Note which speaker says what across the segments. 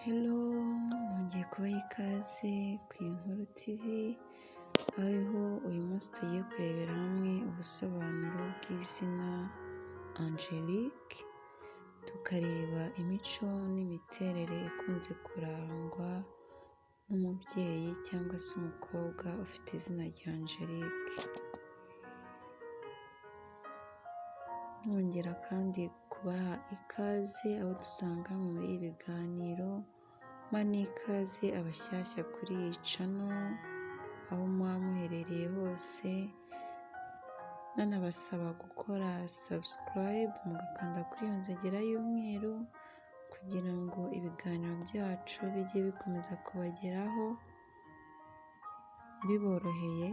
Speaker 1: Hello, nongeye kubaha ikaze ku Inkuru TV, aho uyu munsi tugiye kurebera hamwe ubusobanuro bw'izina Angelique, tukareba imico n'imiterere ikunze kurangwa n'umubyeyi cyangwa se umukobwa ufite izina rya Angelique. Nongera kandi kubaha ikaze abo dusanga muri ibi biganiro, mpa n'ikaze abashyashya kuri iyi channel, aho muba muherereye hose, nanabasaba gukora subscribe mugakanda kuri iyo nzogera y'umweru kugira ngo ibiganiro byacu bijye bikomeza kubageraho biboroheye.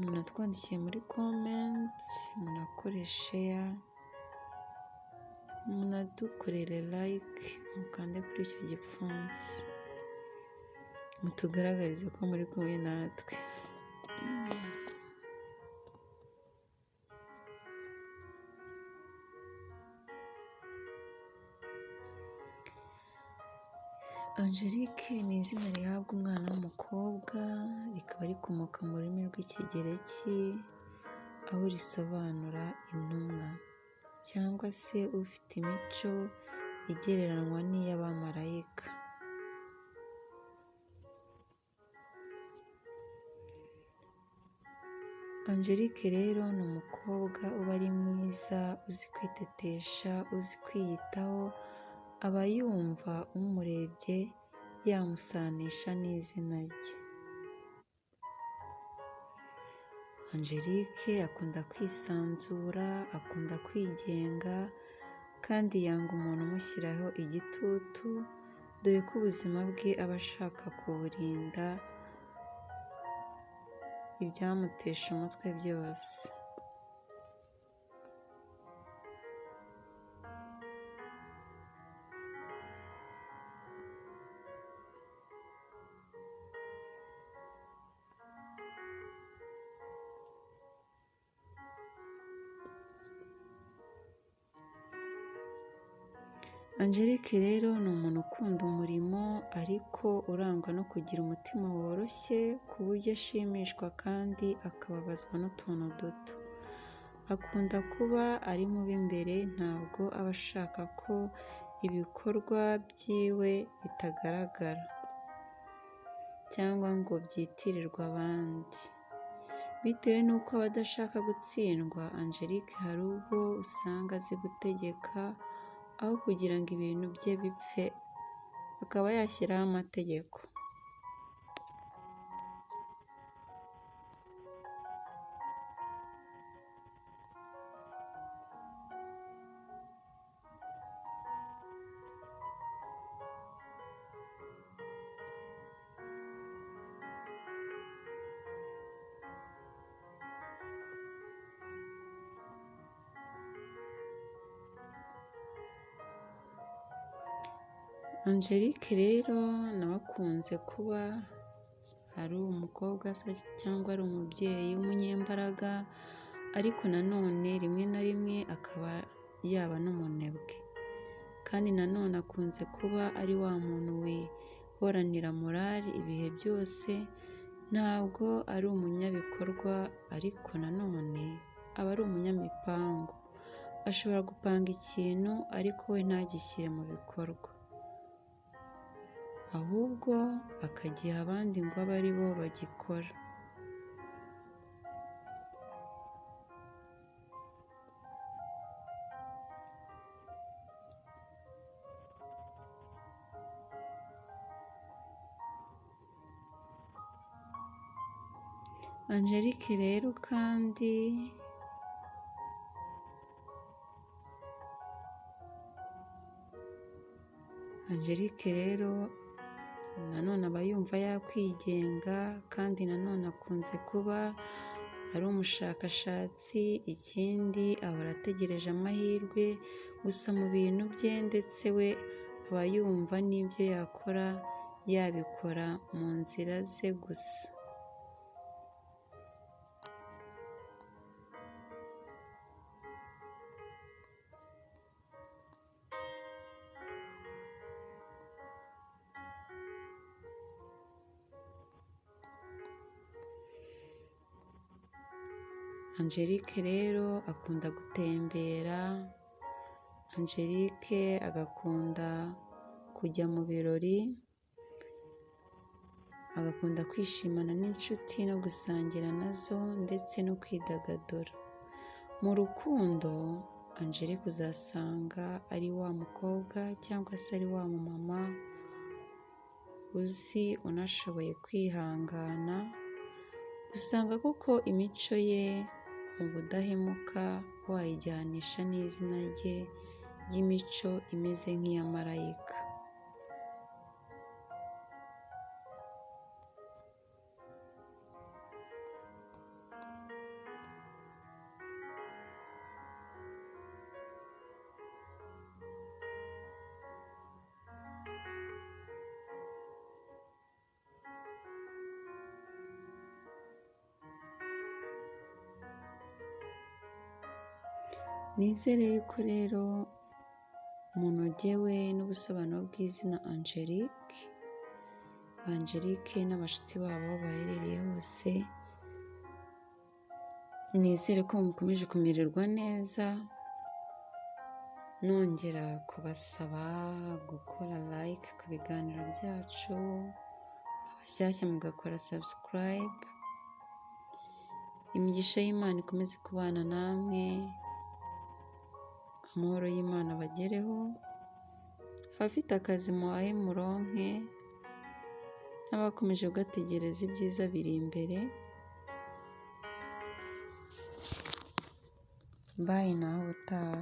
Speaker 1: Munatwandikiye muri comments, munakore share, munadukorere like, mukande kuri icyo gipfunsi, mutugaragarize ko muri kumwe natwe. Angelique ni izina rihabwa umwana w'umukobwa, rikaba rikomoka mu rurimi rw'Ikigereki, aho risobanura intumwa cyangwa se ufite imico igereranywa n'iy'abamarayika. Angelique rero ni umukobwa uba ari mwiza, uzi kwitetesha, uzi kwiyitaho, aba yumva umurebye yamusanisha n'izina rye. Angelique akunda kwisanzura, akunda kwigenga, kandi yanga umuntu umushyiraho igitutu, dore ko ubuzima bwe aba ashaka kuburinda ibyamutesha umutwe byose. Angelique rero ni umuntu ukunda umurimo, ariko urangwa no kugira umutima woroshye ku buryo ashimishwa kandi akababazwa n'utuntu duto. Akunda kuba ari mubi imbere, ntabwo aba ashaka ko ibikorwa byiwe bitagaragara cyangwa ngo byitirirwe abandi. Bitewe n'uko aba adashaka gutsindwa, Angelique hari ubwo usanga azi gutegeka, aho kugira ngo ibintu bye bipfe akaba yashyiraho amategeko. Angelique rero nawe akunze kuba ari umukobwa se cyangwa ari umubyeyi w'umunyembaraga, ariko nanone rimwe na rimwe akaba yaba n'umunebwe, kandi nanone akunze kuba ari wa muntu wihoranira morali ibihe byose. Ntabwo ari umunyabikorwa, ariko nanone aba ari umunyamipango. Ashobora gupanga ikintu ariko we ntagishyire mu bikorwa, ahubwo akagiha abandi ngo abe ari bo bagikora. Angelique rero kandi nanone aba yumva yakwigenga, kandi nanone akunze kuba ari umushakashatsi. Ikindi ahora ategereje amahirwe gusa mu bintu bye, ndetse we aba yumva n'ibyo yakora yabikora mu nzira ze gusa. Angelique rero akunda gutembera, Angelique agakunda kujya mu birori, agakunda kwishimana n'inshuti no gusangira nazo ndetse no kwidagadura. Mu rukundo Angelique uzasanga ari wa mukobwa cyangwa se ari wa mumama uzi unashoboye kwihangana, usanga koko imico ye mu budahemuka wayijyanisha n'izina rye ry'imico imeze nk'iya marayika. Nizere yuko rero munogewe n'ubusobanuro bw'izina Angelique n'abashyitsi babo aho baherereye hose. Nizere ko mukomeje kumererwa neza, nongera kubasaba gukora like ku biganiro byacu, abashyashya mugakora subscribe. Imigisha y'Imana ikomeze kubana namwe, amahoro y'Imana bagereho, abafite akazi muhahe muronke, n'abakomeje kugategereza ibyiza biri imbere. Bye naho utaha.